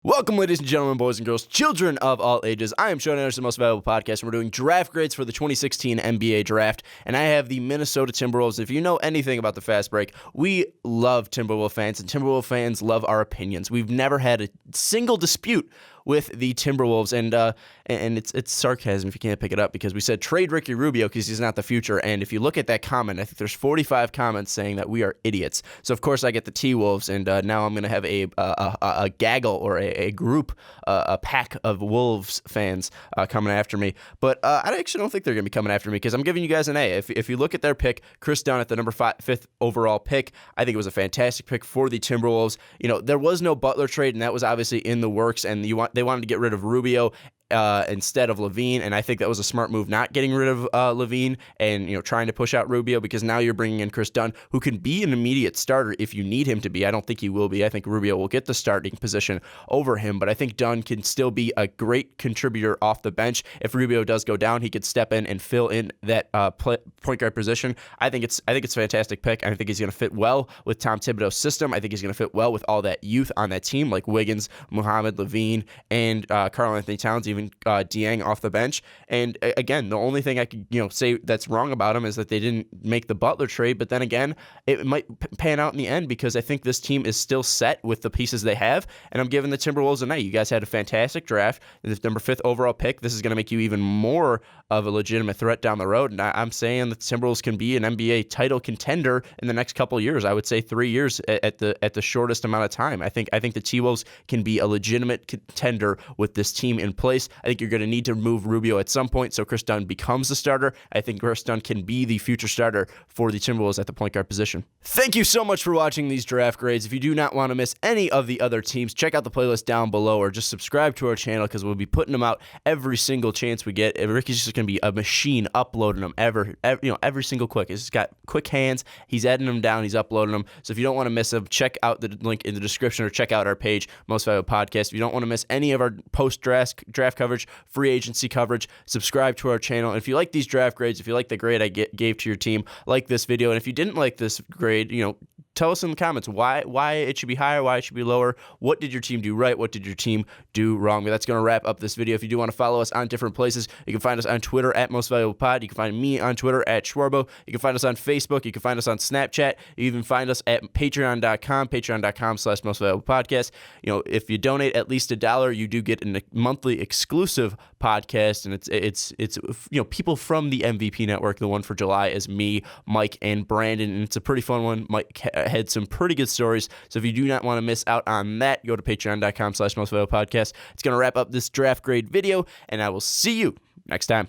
Welcome, ladies and gentlemen, boys and girls, children of all ages. I am Sean Anderson, Most Valuable Podcast, and we're doing draft grades for the 2016 NBA Draft, and I have the Minnesota Timberwolves. If you know anything about the Fast Break, we love Timberwolves fans, and Timberwolves fans love our opinions. We've never had a single dispute with the Timberwolves, and it's sarcasm if you can't pick it up, because we said trade Ricky Rubio because he's not the future, and if you look at that comment, I think there's 45 comments saying that we are idiots. So of course I get the T-Wolves, and now I'm going to have a gaggle or a group, a pack of Wolves fans coming after me, but I actually don't think they're going to be coming after me because I'm giving you guys an A. If you look at their pick, Chris Dunn at the number 5th overall pick, I think it was a fantastic pick for the Timberwolves. You know, there was no Butler trade, and that was obviously in the works, and they wanted to get rid of Rubio instead of Levine, and I think that was a smart move, not getting rid of Levine and trying to push out Rubio, because now you're bringing in Chris Dunn, who can be an immediate starter if you need him to be. I don't think he will be. I think Rubio will get the starting position over him, but I think Dunn can still be a great contributor off the bench. If Rubio does go down, he could step in and fill in that point guard position. I think it's a fantastic pick. I think he's going to fit well with Tom Thibodeau's system. I think he's going to fit well with all that youth on that team, like Wiggins, Muhammad, Levine, and Karl-Anthony Towns, even Dieng off the bench. And again, the only thing I could say that's wrong about him is that they didn't make the Butler trade, but then again, it might pan out in the end, because I think this team is still set with the pieces they have, and I'm giving the Timberwolves an A. You guys had a fantastic draft. The number 5th overall pick. This is going to make you even more of a legitimate threat down the road, and I'm saying the Timberwolves can be an NBA title contender in the next couple of years. I would say 3 years at the shortest amount of time. I think the T-Wolves can be a legitimate contender with this team in place. I think you're going to need to move Rubio at some point so Chris Dunn becomes the starter. I think Chris Dunn can be the future starter for the Timberwolves at the point guard position. Thank you so much for watching these draft grades. If you do not want to miss any of the other teams, check out the playlist down below, or just subscribe to our channel, because we'll be putting them out every single chance we get. Ricky's just going to be a machine uploading them every single quick. He's got quick hands. He's editing them down. He's uploading them. So if you don't want to miss them, check out the link in the description, or check out our page, Most Valuable Podcast. If you don't want to miss any of our post-draft coverage, free agency coverage, subscribe to our channel. And if you like these draft grades, if you like the grade I gave to your team, like this video. And if you didn't like this grade, tell us in the comments why it should be higher, why it should be lower. What did your team do right? What did your team do wrong? But that's going to wrap up this video. If you do want to follow us on different places, you can find us on Twitter at Most Valuable Pod. You can find me on Twitter at Schwarbo. You can find us on Facebook. You can find us on Snapchat. You even find us at patreon.com/Most Valuable Podcast. If you donate at least $1, you do get a monthly exclusive podcast, and it's people from the MVP Network. The one for July is me, Mike, and Brandon, and it's a pretty fun one. Mike had some pretty good stories, so if you do not want to miss out on that, go to patreon.com/Most Valuable Podcast. It's going to wrap up this draft grade video, and I will see you next time.